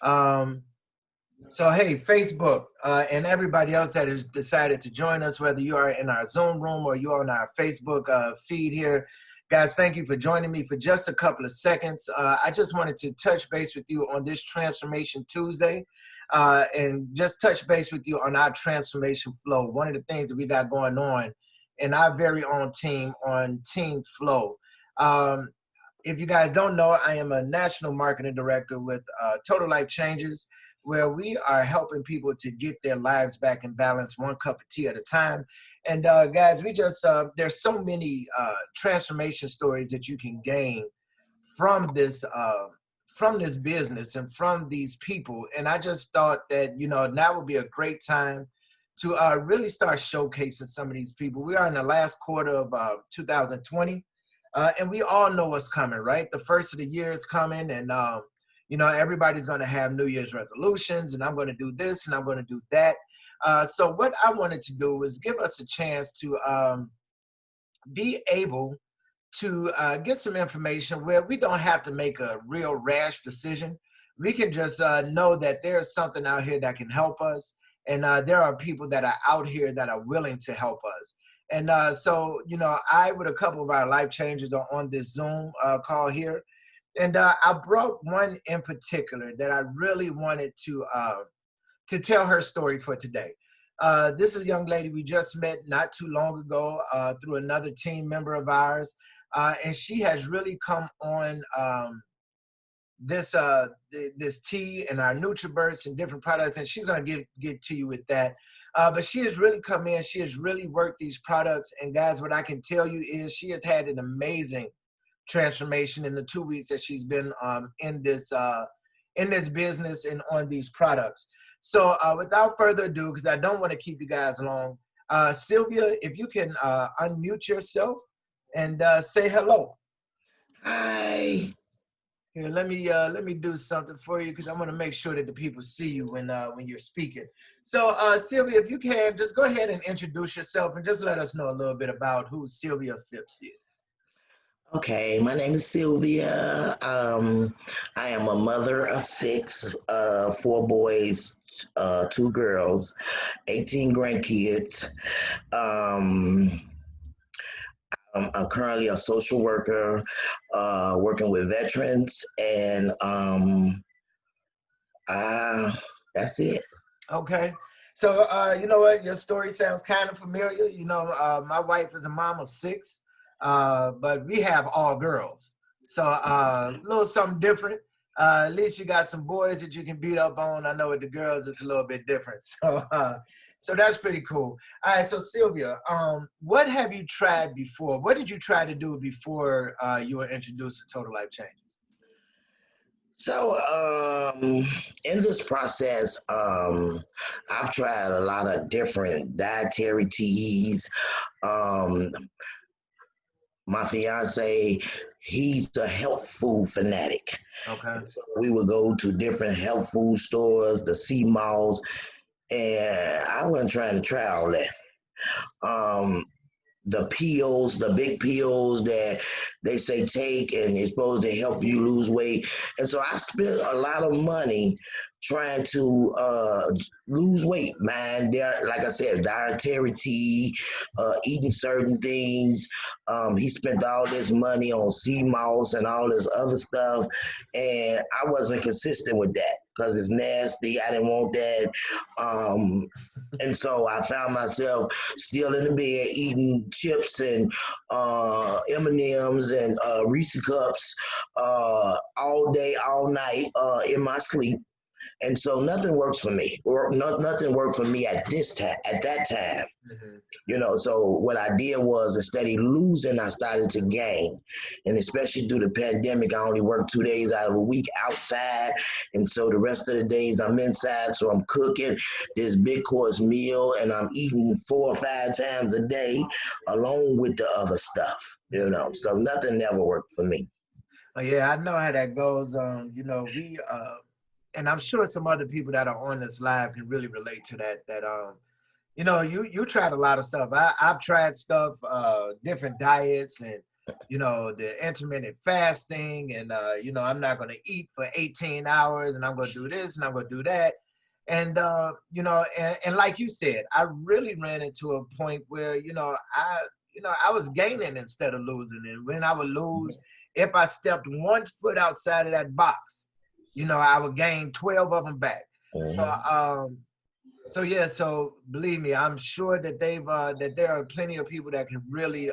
Um, so, hey, Facebook and everybody else that has decided to join us, whether you are in our Zoom room or you are on our Facebook feed here, guys, thank you for joining me for just a couple of seconds. I just wanted to touch base with you on this Transformation Tuesday and just touch base with you on our transformation flow. One of the things that we got going on in our very own team on Team Flow. Um, if you guys don't know, I am a national marketing director with Total Life Changes, where we are helping people to get their lives back in balance, one cup of tea at a time. And guys, we just there's so many transformation stories that you can gain from this business and from these people. And I just thought that now would be a great time to really start showcasing some of these people. We are in the last quarter of 2020. And we all know what's coming, right? The first of the year is coming, and everybody's going to have New Year's resolutions, and I'm going to do this, and I'm going to do that. So what I wanted to do was give us a chance to be able to get some information where we don't have to make a real rash decision. We can just know that there's something out here that can help us, and there are people that are out here that are willing to help us. And so, I, with a couple of our life changers, are on this Zoom call here. And I brought one in particular that I really wanted to tell her story for today. This is a young lady we just met not too long ago through another team member of ours. And she has really come on this tea and our NutriBursts and different products, and she's going to get to you with that. But she has really come in. She has really worked these products, and guys, what I can tell you is she has had an amazing transformation in the 2 weeks that she's been in this business and on these products. So without further ado, because I don't want to keep you guys long, Sylvia, if you can unmute yourself and say hello. Hi. Here, let me do something for you because I want to make sure that the people see you when you're speaking. So, Sylvia, if you can, just go ahead and introduce yourself and just let us know a little bit about who Sylvia Phipps is. Okay, my name is Sylvia. I am a mother of six, four boys, two girls, 18 grandkids. Um, I'm currently a social worker, working with veterans, and that's it. Okay. So, you know what? Your story sounds kind of familiar. My wife is a mom of six, but we have all girls. So, a little something different. At least you got some boys that you can beat up on. I know with the girls, it's a little bit different. So that's pretty cool. All right. So, Sylvia, what have you tried before? What did you try to do before you were introduced to Total Life Changes? So, in this process, I've tried a lot of different dietary teas. Um, my fiance, he's a health food fanatic. Okay. So we would go to different health food stores, the sea malls, and I wasn't trying to try all that. Um, the pills, the big pills that they say take and it's supposed to help you lose weight. And so I spent a lot of money trying to lose weight, man. There, like I said, dietary tea, eating certain things. He spent all this money on sea moss and all this other stuff, and I wasn't consistent with that because it's nasty. I didn't want that. Um, and so I found myself still in the bed eating chips and M&Ms and Reese cups all day, all night in my sleep. And so nothing works for me, or nothing worked for me at this time. At that time, Mhm. so what I did was instead of losing, I started to gain. And especially through the pandemic, I only worked 2 days out of a week outside. And so the rest of the days I'm inside. So I'm cooking this big course meal and I'm eating 4 or 5 times a day along with the other stuff. So nothing ever worked for me. Oh, yeah, I know how that goes. We and I'm sure some other people that are on this live can really relate to that. You tried a lot of stuff. I've tried stuff, different diets, and the intermittent fasting, and I'm not going to eat for 18 hours, and I'm going to do this and I'm going to do that. And and like you said, I really ran into a point where I was gaining instead of losing. And when I would lose, if I stepped 1 foot outside of that box, I would gain 12 of them back. So Mhm. yeah, so believe me, I'm sure that that there are plenty of people that can really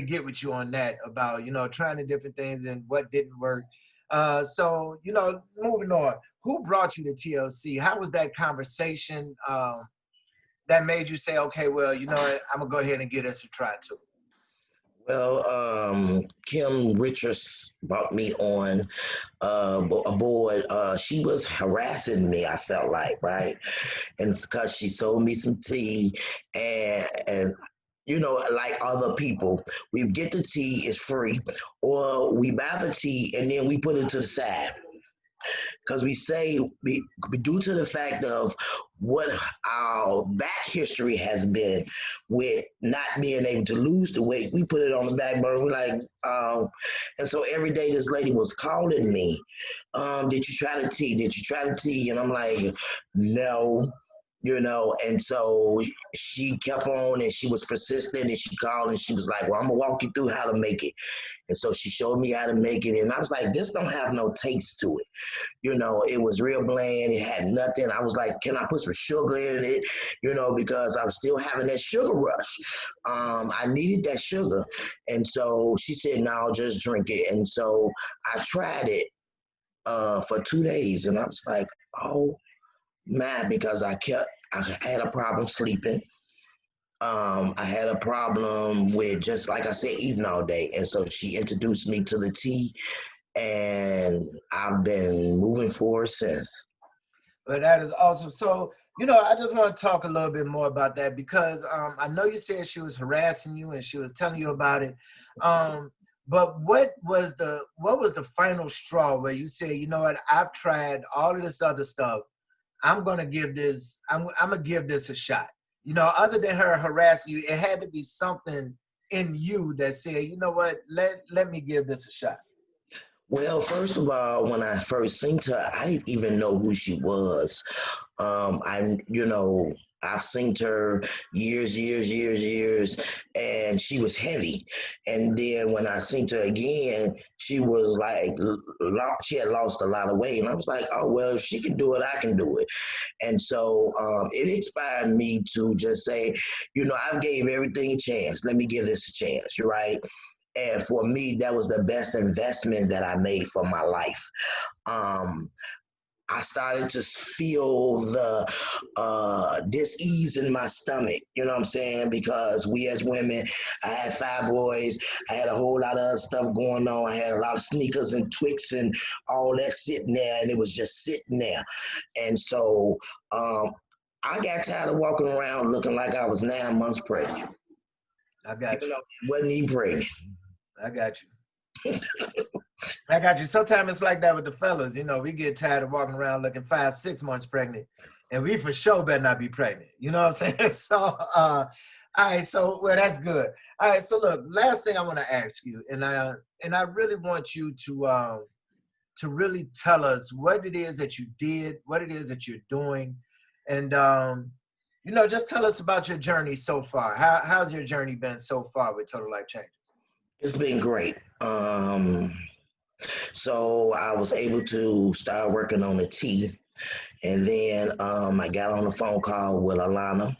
get with you on that about trying the different things and what didn't work. So moving on, who brought you to TLC? How was that conversation that made you say, okay, well, I'm gonna go ahead and give this a try too? Well, Kim Richards brought me on aboard. She was harassing me, I felt like, right? And it's because she sold me some tea, and like other people, we get the tea, it's free, or we buy the tea and then we put it to the side because we say due to the fact of what our back history has been with not being able to lose the weight, we put it on the back burner. We're like, and so every day this lady was calling me, did you try the tea? Did you try the tea? And I'm like, no. And so she kept on and she was persistent and she called and she was like, well, I'm gonna walk you through how to make it. And so she showed me how to make it. And I was like, this don't have no taste to it. It was real bland. It had nothing. I was like, can I put some sugar in it? Because I was still having that sugar rush. I needed that sugar. And so she said, no, just drink it. And so I tried it for 2 days. And I was like, oh, man, because I had a problem sleeping. I had a problem with, just like I said, eating all day. And so she introduced me to the tea, and I've been moving forward since. But that is awesome. So, I just want to talk a little bit more about that because I know you said she was harassing you and she was telling you about it. Um, but what was the final straw where you said, you know what, I've tried all of this other stuff. I'm gonna give this a shot. Other than her harassing you, it had to be something in you that said, you know what, let me give this a shot. Well, first of all, when I first seen her, I didn't even know who she was. I've seen her years, years, years, years, and she was heavy. And then when I seen her again, she was like, she had lost a lot of weight. And I was like, oh, well, if she can do it, I can do it. And so it inspired me to just say, I've gave everything a chance. Let me give this a chance. You're right. And for me, that was the best investment that I made for my life. Um, I started to feel the dis-ease in my stomach, you know what I'm saying? Because we as women, I had fibroids, I had a whole lot of other stuff going on. I had a lot of sneakers and Twix and all that sitting there, and it was just sitting there. And so um, I got tired of walking around looking like I was 9 months pregnant. I got Even you. though I wasn't even pregnant. I got you. I got you. Sometimes it's like that with the fellas. We get tired of walking around looking 5, 6 months pregnant, and we for sure better not be pregnant. You know what I'm saying? So, all right. So, well, that's good. All right. So, look, last thing I want to ask you, and I really want you to really tell us what it is that you did, what it is that you're doing, and just tell us about your journey so far. How's your journey been so far with Total Life Change? It's been great. So I was able to start working on the tea, and then I got on a phone call with Alana,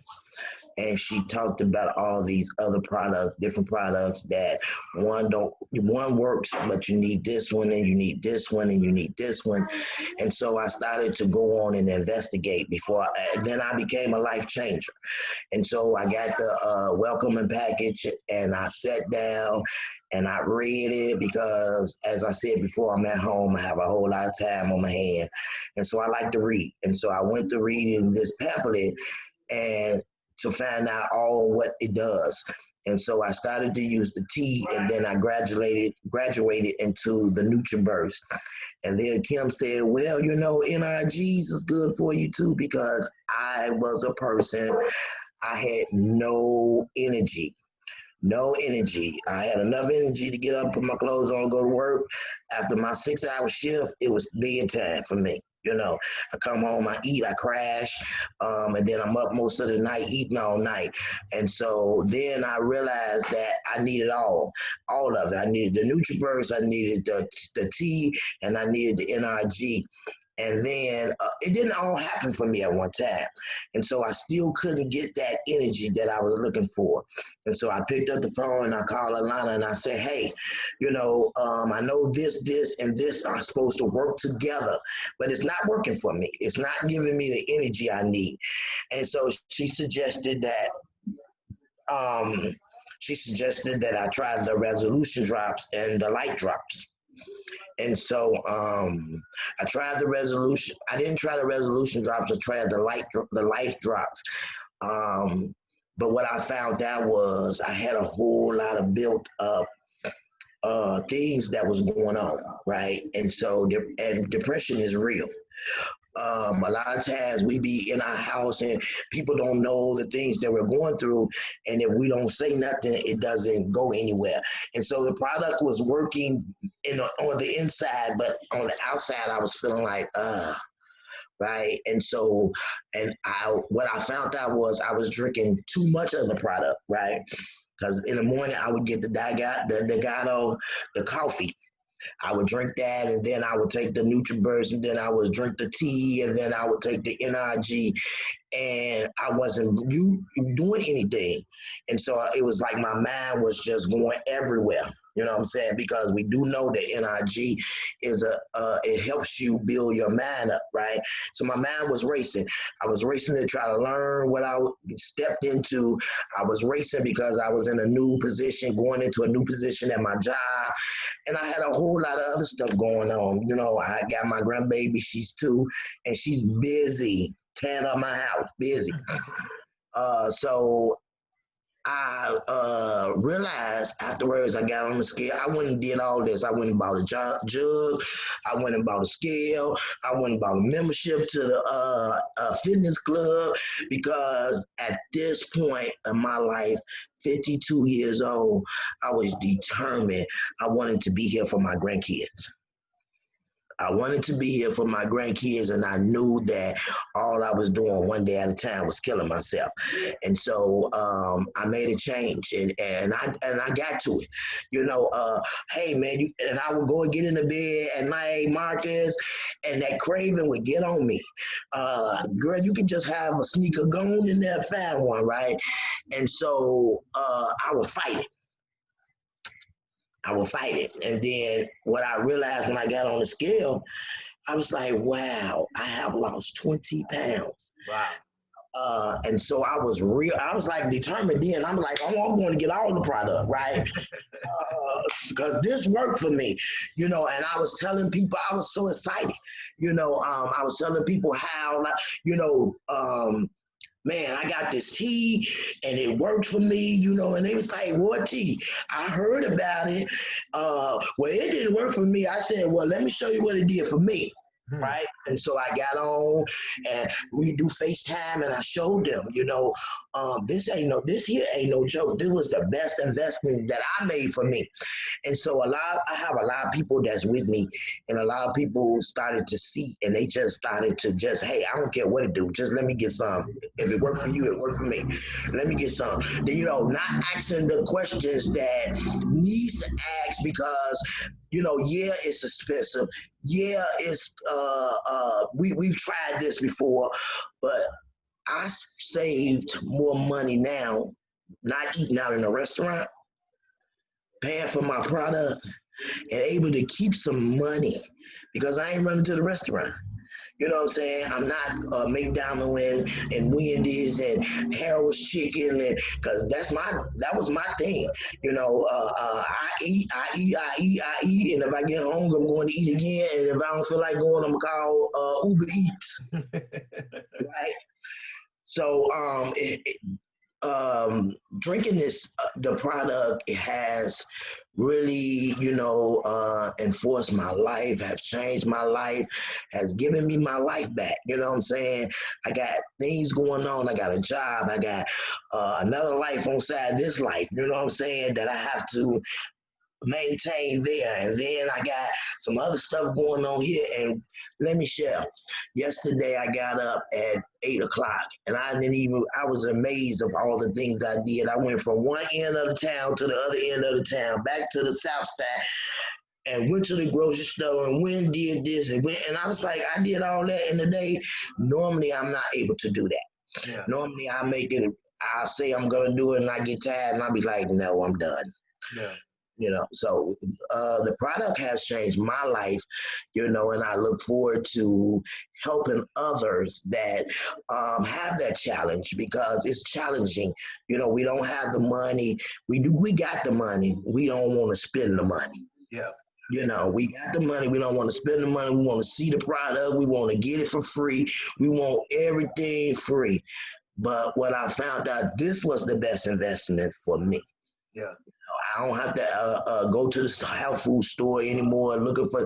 and she talked about all these other products, different products that one works, but you need this one, and you need this one, and you need this one. And so I started to go on and investigate then I became a life changer. And so I got the welcoming package, and I sat down and I read it because, as I said before, I'm at home. I have a whole lot of time on my hand. And so I like to read. And so I went to reading this pamphlet and to find out all what it does. And so I started to use the tea, and then I graduated into the NutriBurst. And then Kim said, well, NRGs is good for you too, because I was a person, I had no energy, No energy. I had enough energy to get up, put my clothes on, go to work. After my 6 hour shift, it was bedtime for me. I come home, I eat, I crash, and then I'm up most of the night eating all night. And so then I realized that I needed all of it. I needed the NutriBurst, I needed the tea, and I needed the NRG. And then it didn't all happen for me at one time. And so I still couldn't get that energy that I was looking for. And so I picked up the phone and I called Alana and I said, hey, I know this, and this are supposed to work together, but it's not working for me. It's not giving me the energy I need. And so um, she suggested that I try the resolution drops and the light drops. And so I tried the resolution. I didn't try the resolution drops. I tried the life drops. Um, but what I found out was I had a whole lot of built up things that was going on, right? And so and depression is real. A lot of times we be in our house and people don't know the things that we're going through, and if we don't say nothing, it doesn't go anywhere. And so the product was working on the inside, but on the outside, I was feeling like, right. And so, what I found out was I was drinking too much of the product, right? Because in the morning I would get the Dagado, the coffee. I would drink that, and then I would take the NutriBurst, and then I would drink the tea, and then I would take the NRG, and I wasn't doing anything. And so it was like my mind was just going everywhere. You know what I'm saying? Because we do know that NRG it helps you build your mind up, right? So my mind was racing. I was racing to try to learn what I stepped into. I was racing because I was in a new position, going into a new position at my job, and I had a whole lot of other stuff going on. I got my grandbaby; she's 2, and she's busy tearing up my house, busy. So I realized afterwards I got on the scale. I went and did all this. I went and bought a jug. I went and bought a scale. I went and bought a membership to the fitness club, because at this point in my life, 52 years old, I was determined. I wanted to be here for my grandkids. I wanted to be here for my grandkids, and I knew that all I was doing one day at a time was killing myself. And so I made a change, and I got to it. Hey man, and I would go and get in the bed at night, Marcus, and that craving would get on me. Girl, you can just have a sneaker, go on in there, find one, right? And so I would fight it. I would fight it. And then what I realized when I got on the scale, I was like, wow, I have lost 20 pounds. Wow. And so I was like determined then. I'm like, I'm going to get all the product, right? Because this worked for me, and I was telling people, I was so excited, I was telling people how, like, man, I got this tea and it worked for me, and they was like, what tea? I heard about it. Well, it didn't work for me. I said, well, let me show you what it did for me. Right. And so I got on and we do FaceTime and I showed them, this here ain't no joke. This was the best investment that I made for me. And so I have a lot of people that's with me, and a lot of people started to see, and they just started to hey, I don't care what it do. Just let me get some. If it worked for you, it worked for me. Let me get some. Then, not asking the questions that needs to ask, because, yeah, it's expensive. Yeah, it's we've tried this before, but I saved more money now not eating out in a restaurant, paying for my product, and able to keep some money because I ain't running to the restaurant. You know what I'm saying? I'm not McDonald's and Wendy's and Harold's Chicken, and because that was my thing. I eat, and if I get hungry, I'm going to eat again. And if I don't feel like going, I'm gonna call Uber Eats. Right? So drinking this the product, it has really, enforced my life, have changed my life, has given me my life back. You know what I'm saying? I got things going on. I got a job. I got another life on side this life. You know what I'm saying? That I have to maintain there. And then I got some other stuff going on here. And let me share. Yesterday I got up at 8 o'clock and I was amazed of all the things I did. I went from one end of the town to the other end of the town, back to the south side, and went to the grocery store and went and did this and I was like, I did all that in a day. Normally I'm not able to do that. Yeah. Normally I'll say I'm gonna do it and I get tired and I'll be like, no, I'm done. Yeah. So the product has changed my life, and I look forward to helping others that have that challenge because it's challenging. We don't have the money. We got the money. We don't want to spend the money. Yeah. We got the money. We don't want to spend the money. We want to see the product. We want to get it for free. We want everything free. But what I found out, this was the best investment for me. Yeah. I don't have to go to the health food store anymore looking for.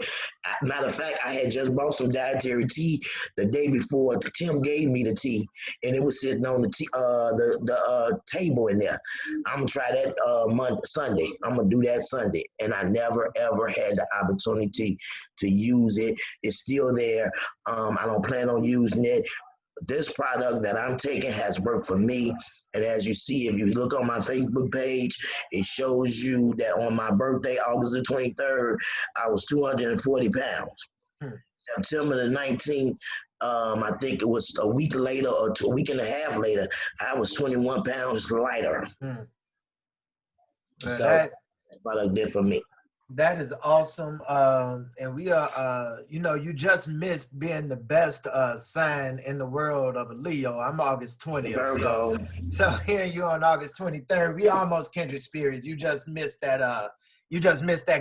Matter of fact, I had just bought some dietary tea the day before. Tim gave me the tea, and it was sitting on the table in there. I'm gonna try that Sunday. I'm gonna do that Sunday, and I never ever had the opportunity to use it. It's still there. I don't plan on using it. This product that I'm taking has worked for me. And as you see, if you look on my Facebook page, it shows you that on my birthday, August the 23rd, I was 240 pounds. Hmm. September the 19th, I think it was a week later or a week and a half later, I was 21 pounds lighter. Hmm. So That that product did for me. That is awesome. And we are, you just missed being the best sign in the world of a Leo. I'm August 20th. Virgo. So hearing you on August 23rd, we almost kindred spirits. You just missed that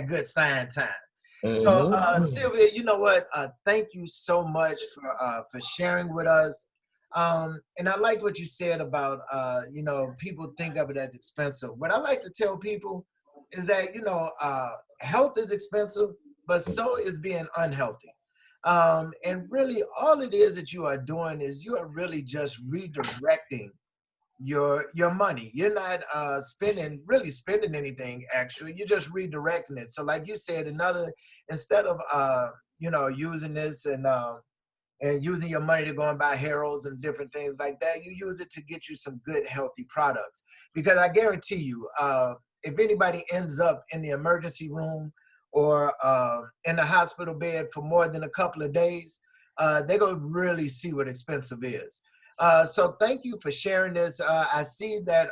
good sign time. So Sylvia, you know what? Thank you so much for sharing with us. And I liked what you said about people think of it as expensive. What I like to tell people is that health is expensive, but so is being unhealthy. And really, all it is that you are doing is you are really just redirecting your money. You're not spending anything. Actually, you're just redirecting it. So, like you said, instead of using this and using your money to go and buy heroes and different things like that, you use it to get you some good, healthy products. Because I guarantee you, if anybody ends up in the emergency room or in the hospital bed for more than a couple of days, they're going to really see what expensive is. So thank you for sharing this. I see that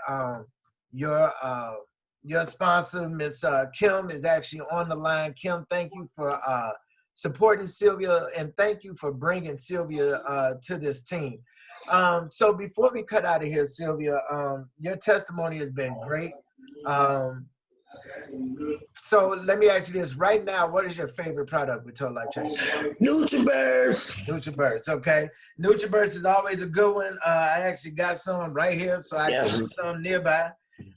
your sponsor, Miss Kim, is actually on the line. Kim, thank you for supporting Sylvia, and thank you for bringing Sylvia to this team. So before we cut out of here, Sylvia, your testimony has been great. So let me ask you this right now: what is your favorite product with Total Life Change? NutriBurst. NutriBurst, okay. NutriBurst is always a good one. I actually got some right here, so I keep some nearby.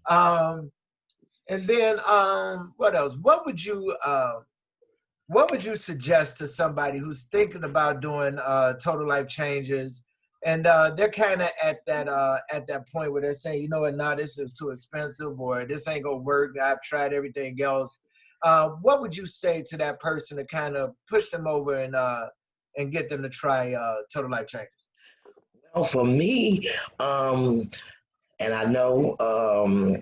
And then what else? What would you suggest to somebody who's thinking about doing total life changes, and they're kind of at that point where they're saying, you know what, now this is too expensive, or this ain't gonna work. I've tried everything else. What would you say to that person to kind of push them over and get them to try total life changes? Well, for me, and I know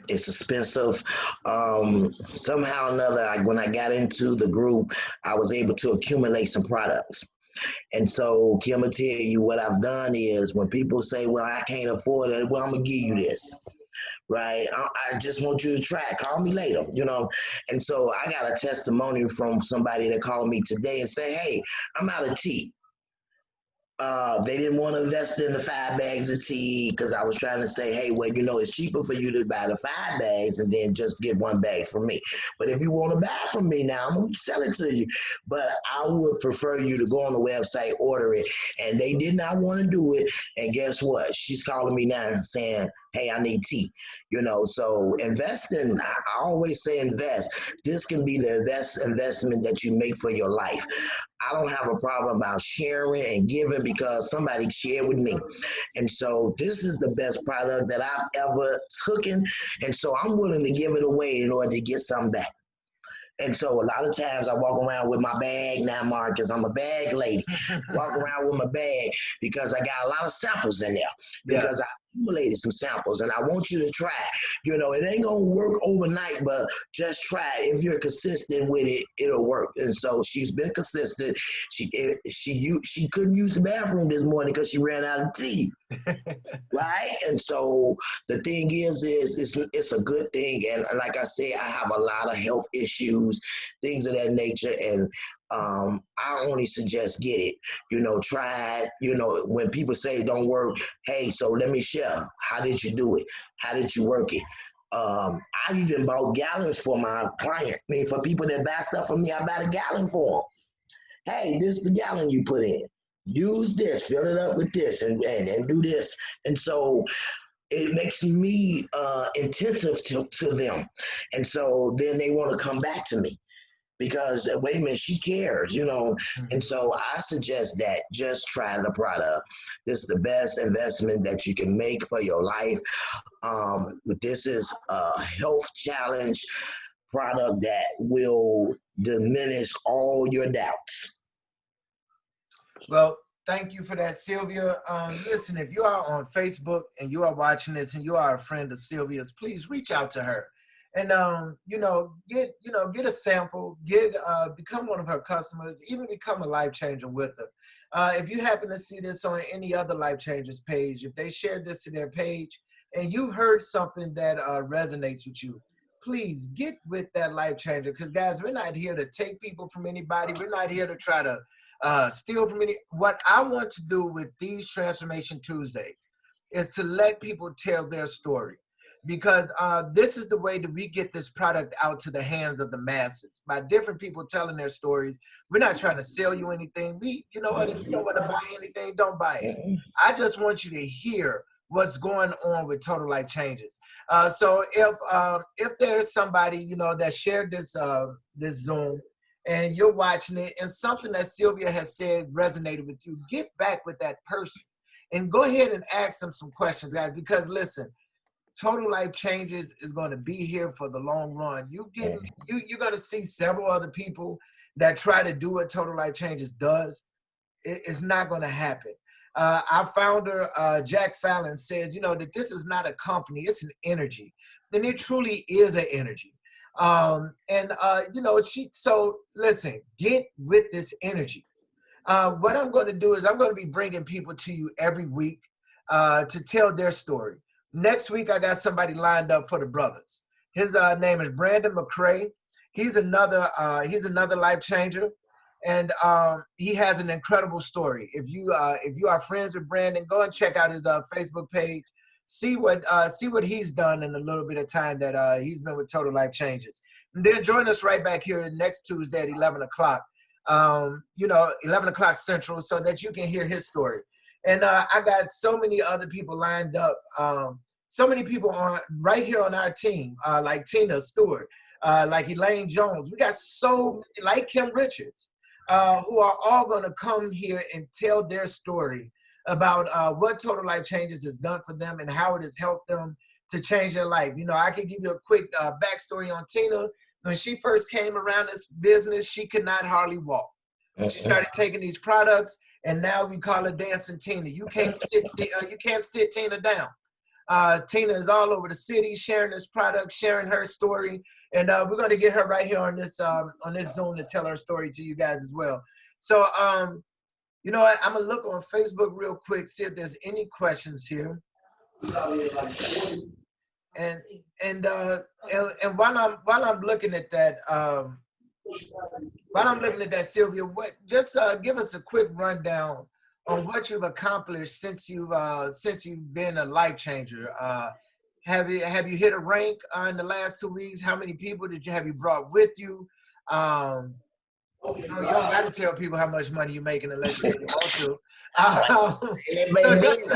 it's expensive. Somehow or another, when I got into the group, I was able to accumulate some products. And so, Kim will tell you what I've done is when people say, well, I can't afford it, well, I'm going to give you this. Right. I just want you to try it. Call me later, And so I got a testimony from somebody that called me today and said, hey, I'm out of tea. They didn't want to invest in the 5 bags of tea because I was trying to say, hey, well, it's cheaper for you to buy the 5 bags and then just get 1 bag from me. But if you want to buy from me now, I'm going to sell it to you. But I would prefer you to go on the website, order it. And they did not want to do it. And guess what? She's calling me now saying, hey, I need tea. So investing, I always say invest. This can be the investment that you make for your life. I don't have a problem about sharing and giving because somebody shared with me. And so this is the best product that I've ever taken. And so I'm willing to give it away in order to get something back. And so a lot of times I walk around with my bag now, Marcus. I'm a bag lady. Walk around with my bag because I got a lot of samples in there Yeah. because I accumulated some samples and I want you to try. It ain't gonna work overnight, but just try it. If you're consistent with it, it'll work. And so she's been consistent. She couldn't use the bathroom this morning because she ran out of tea. Right. And so the thing is it's a good thing. And like I said, I have a lot of health issues, things of that nature. And I only suggest get it. Try it. When people say it don't work, hey, so let me share. How did you do it? How did you work it? I even bought gallons for my client. I mean, for people that buy stuff from me, I buy a gallon for them. Hey, this is the gallon you put in. Use this, fill it up with this, and do this. And so it makes me intensive to them. And so then they want to come back to me because wait a minute, she cares. And so I suggest that just try the product. This is the best investment that you can make for your life. This is a health challenge product that will diminish all your doubts. Well, thank you for that, Sylvia. Listen, if you are on Facebook and you are watching this and you are a friend of Sylvia's, please reach out to her and get a sample, become one of her customers, even become a life changer with her. If you happen to see this on any other life changers page, if they shared this to their page and you heard something that resonates with you, please get with that life changer. Because guys, we're not here to take people from anybody. We're not here to try to steal from any. What I want to do with these Transformation Tuesdays is to let people tell their story, because this is the way that we get this product out to the hands of the masses by different people telling their stories. We're not trying to sell you anything. You know what? If you don't want to buy anything, don't buy it. I just want you to hear what's going on with Total Life Changes. So if there's somebody that shared this Zoom and you're watching it and something that Sylvia has said resonated with you, get back with that person and go ahead and ask them some questions, guys, because listen, Total Life Changes is going to be here for the long run. You're going to see several other people that try to do what Total Life Changes does. It's not going to happen. Our founder, Jack Fallon, says, that this is not a company, it's an energy. And it truly is an energy. So listen, get with this energy. What I'm going to do is I'm going to be bringing people to you every week to tell their story. Next week, I got somebody lined up for the brothers. His name is Brandon McCrae. He's another life changer, and he has an incredible story. If you are friends with Brandon, go and check out his Facebook page. See what he's done in a little bit of time that he's been with Total Life Changes. And then join us right back here next Tuesday at 11 o'clock. 11 o'clock Central, so that you can hear his story. And I got so many other people lined up. So many people on right here on our team, like Tina Stewart, like Elaine Jones. We got so many, like Kim Richards, who are all going to come here and tell their story about what Total Life Changes has done for them and how it has helped them to change their life. I can give you a quick backstory on Tina. When she first came around this business, she could not hardly walk. She started taking these products, and now we call her Dancing Tina. You can't sit Tina down. Tina is all over the city sharing this product, sharing her story, and we're going to get her right here on this Zoom to tell her story to you guys as well. So you know what? I'm gonna look on Facebook real quick, see if there's any questions here. And while I'm looking at that, Sylvia, give us a quick rundown on what you've accomplished since you've been a life changer. Have you hit a rank in the last 2 weeks? How many people have you brought with you? Um, you don't got to tell people how much money you're making unless you really want to. So They, just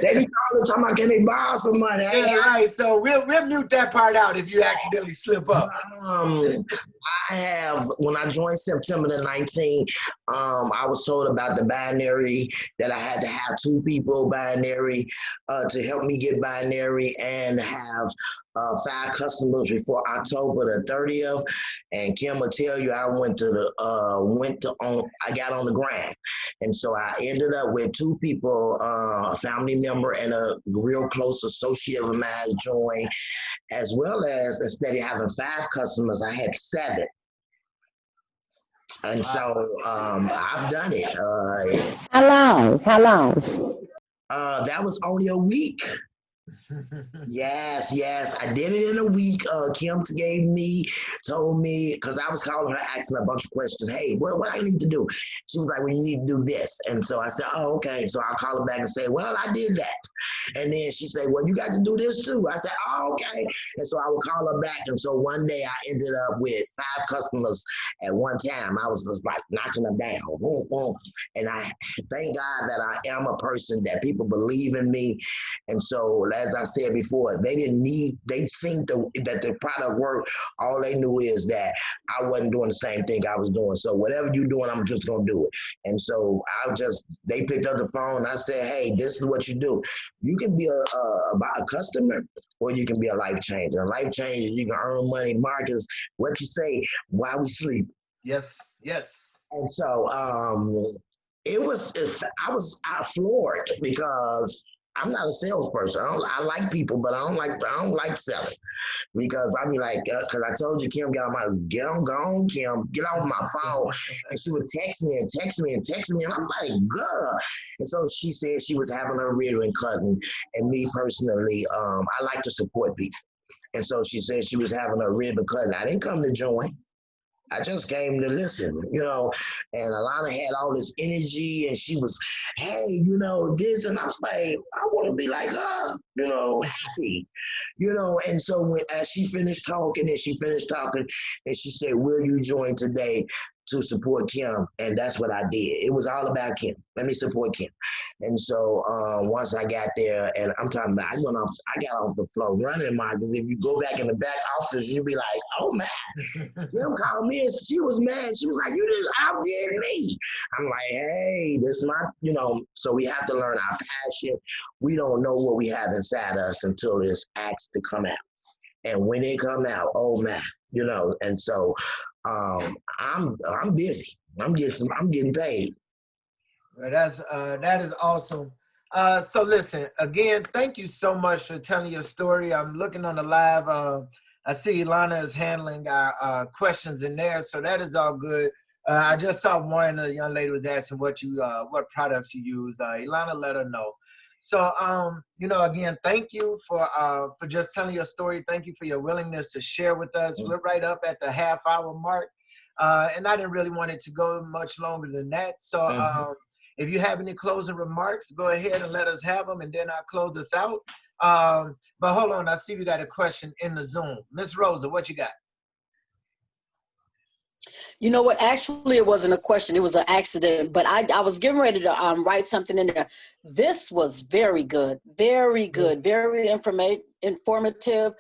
they be calling talking about, can they borrow some money? I ain't yeah, got right. So we'll mute that part out if you accidentally slip up. Um, I have, when I joined September the 19th, I was told about the binary, that I had to have two people binary to help me get binary, and have 5 customers before October the 30th. And Kim will tell you, I I got on the grind. And so I ended up with two people, a family member and a real close associate of mine joined, as well as, instead of having 5 customers, I had 7. And Wow. so I've done it. How long? How long? That was only a week. Yes, yes, I did it in a week. Kim told me, because I was calling her asking a bunch of questions. Hey, what I need to do? She was like, well, you need to do this. And so I said, oh, okay. So I'll call her back and say, well, I did that. And then she said, well, you got to do this too. I said, oh, okay. And so I would call her back. And so one day I ended up with 5 customers at one time. I was just like knocking them down. Boom, boom. And I thank God that I am a person that people believe in me. And so, as I said before, they seen that the product worked. All they knew is that I wasn't doing the same thing I was doing. So whatever you're doing, I'm just going to do it. And so they picked up the phone. I said, hey, this is what you do. You can be a customer, or you can be a life changer. A life changer, you can earn money. Marcus, what you say while we sleep. Yes, yes. And so I floored, because I'm not a salesperson. I like people, but I don't like selling, because I be like, because I told you, Kim, get on, Kim, get off my phone. And she would text me and text me and text me. And I'm like, girl. And so she said she was having her ribbon cutting. And me personally, I like to support people. And so she said she was having her ribbon cutting. I didn't come to join. I just came to listen, and Alana had all this energy, and she was, hey, this, and I was like, I want to be like her, happy, and so as she finished talking, and she said, will you join today to support Kim? And that's what I did. It was all about Kim. Let me support Kim. And so once I got there, and I'm talking about, I got off the floor running, because if you go back in the back office, you'll be like, oh man, Kim called me and she was mad. She was like, you just outdid me. I'm like, hey, this is my, so we have to learn our passion. We don't know what we have inside us until it's asked to come out. And when it come out, oh man, and so I'm busy. I'm getting paid. Well, that is awesome. So listen, again, thank you so much for telling your story. I'm looking on the live. I see Ilana is handling our questions in there, so that is all good. I just saw one young lady was asking what products you use. Ilana, let her know. So, again, thank you for just telling your story. Thank you for your willingness to share with us. We're right up at the half-hour mark, and I didn't really want it to go much longer than that. So, if you have any closing remarks, go ahead and let us have them, and then I'll close us out. But hold on, I see we got a question in the Zoom. Miss Rosa, what you got? You know what? Actually, it wasn't a question. It was an accident. But I was getting ready to write something in there. This was very good, very informative.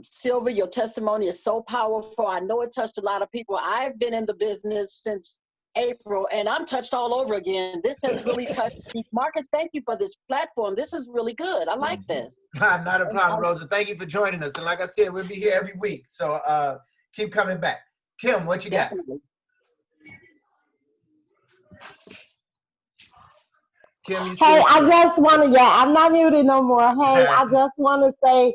Sylvia, your testimony is so powerful. I know it touched a lot of people. I've been in the business since April, and I'm touched all over again. This has really touched me. Marcus, thank you for this platform. This is really good. I like this. Not a problem, Rosa. Thank you for joining us. And like I said, we'll be here every week. So keep coming back. Kim, what you got? Kim, you Hey, still I just want to, I'm not muted no more. Hey, I just want to say,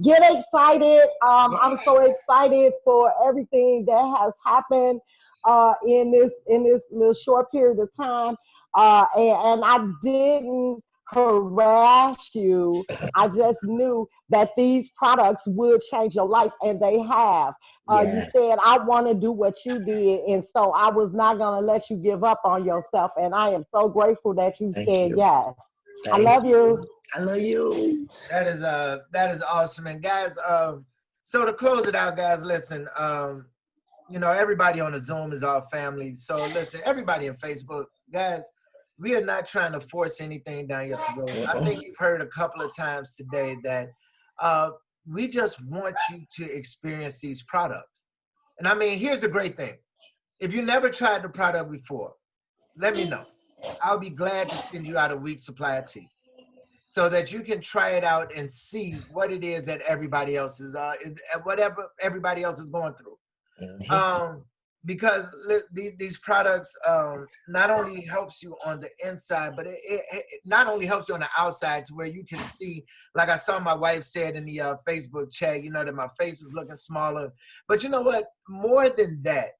get excited. I'm so excited for everything that has happened in this little short period of time. And I didn't harass you. I just knew that these products would change your life, and they have. You Yeah. said, I want to do what you did, and so I was not going to let you give up on yourself. And I am so grateful that you Thank said you. yes. I Thank love you. you. I love you. That is awesome. And guys, so to close it out, guys, listen, you know, everybody on the Zoom is our family. So listen, everybody in Facebook, guys, we are not trying to force anything down your throat. I think you've heard a couple of times today that uh, we just want you to experience these products. And I mean, here's the great thing. If you never tried the product before, let me know. I'll be glad to send you out a week's supply of tea so that you can try it out and see what it is that everybody else is whatever everybody else is going through. um because these products not only helps you on the inside, but it not only helps you on the outside to where you can see, like I saw my wife said in the Facebook chat, you know, that my face is looking smaller. But you know what, more than that,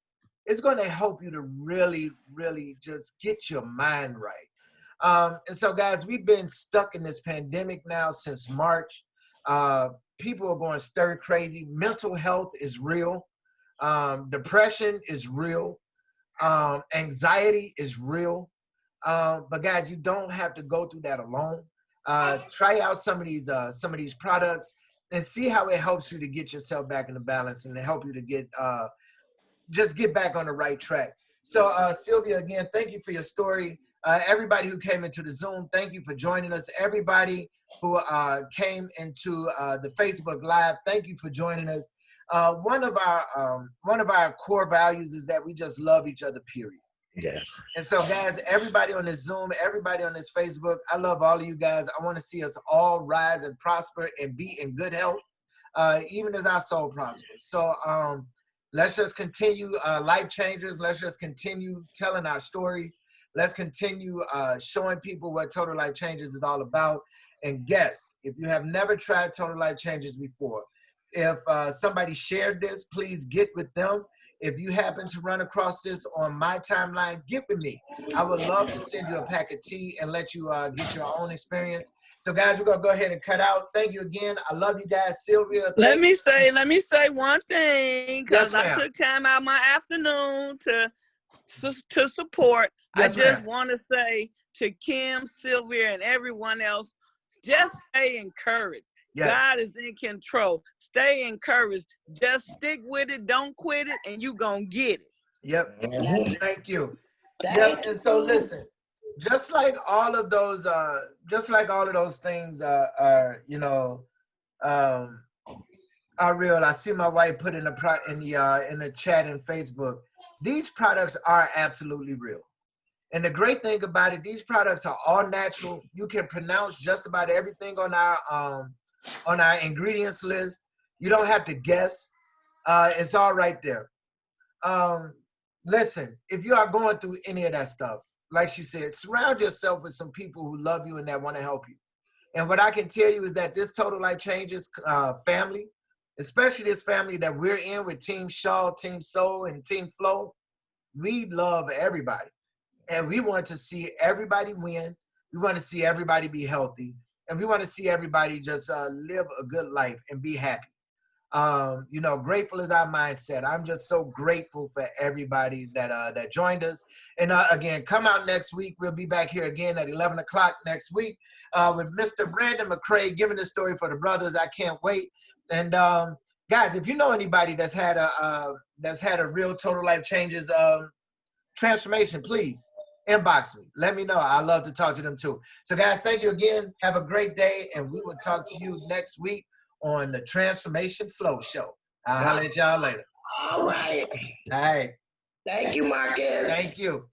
it's going to help you to really just get your mind right. And so guys, we've been stuck in this pandemic now since March. People are going stir crazy. Mental health is real. Depression is real. Anxiety is real. But guys, you don't have to go through that alone. Try out some of these products and see how it helps you to get yourself back into balance and to help you to get just get back on the right track. So Sylvia, again, thank you for your story. Everybody who came into the Zoom, thank you for joining us. Everybody who came into the Facebook Live, thank you for joining us. One of our core values is that we just love each other, period. Yes. And so, guys, everybody on this Zoom, everybody on this Facebook, I love all of you guys. I want to see us all rise and prosper and be in good health, even as our soul prospers. So let's just continue life changers. Let's just continue telling our stories. Let's continue showing people what Total Life Changes is all about. And guest, if you have never tried Total Life Changes before, if somebody shared this, please get with them. If you happen to run across this on my timeline, get with me. I would love to send you a pack of tea and let you get your own experience. So guys, we're gonna go ahead and cut out. Thank you again. I love you guys. Sylvia, let me say one thing, because yes, I took time out my afternoon to support. Yes, I just want to say to Kim, Sylvia, and everyone else, just stay encouraged. Yes. God is in control. Stay encouraged. Just stick with it. Don't quit it, and you gonna get it. Yep. Thank you. Yep. And so listen, just like all of those things are you know, are real. I see my wife put in the chat in Facebook. These products are absolutely real. And the great thing about it, these products are all natural. You can pronounce just about everything on our ingredients list. You don't have to guess. It's all right there. Listen, if you are going through any of that stuff, like she said, surround yourself with some people who love you and that want to help you. And what I can tell you is that this Total Life Changes family, especially this family that we're in with Team Shaw, Team Soul, and Team Flow, we love everybody. And we want to see everybody win. We want to see everybody be healthy. And we want to see everybody just live a good life and be happy. You know, grateful is our mindset. I'm just so grateful for everybody that joined us. And again, come out next week. We'll be back here again at 11 o'clock next week with Mr. Brandon McCrae giving the story for the brothers. I can't wait. And guys, if you know anybody that's had a real Total Life Changes transformation, please inbox me. Let me know. I love to talk to them too. So guys, thank you again. Have a great day, and we will talk to you next week on the Transformation Flow Show. I'll holler at y'all later. All right. All right. Thank you, Marcus. Thank you.